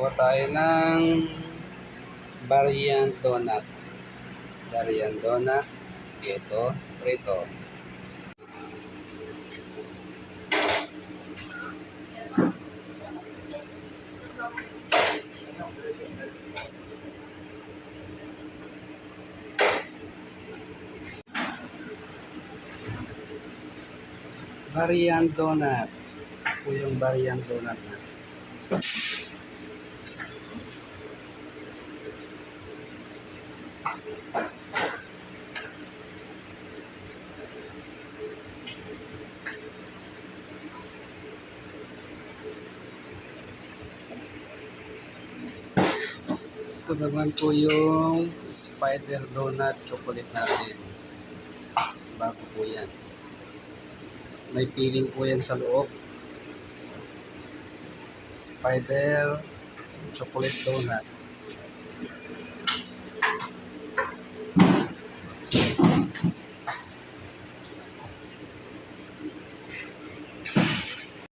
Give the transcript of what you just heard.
Kuha tayo ng variant donut. Variant donut. Ito, prito. Variant donut. Ito yung variant donut na. Ito naman po yung spider donut chocolate natin. Bago po yan. May piling po yan sa loob. Spider chocolate donut.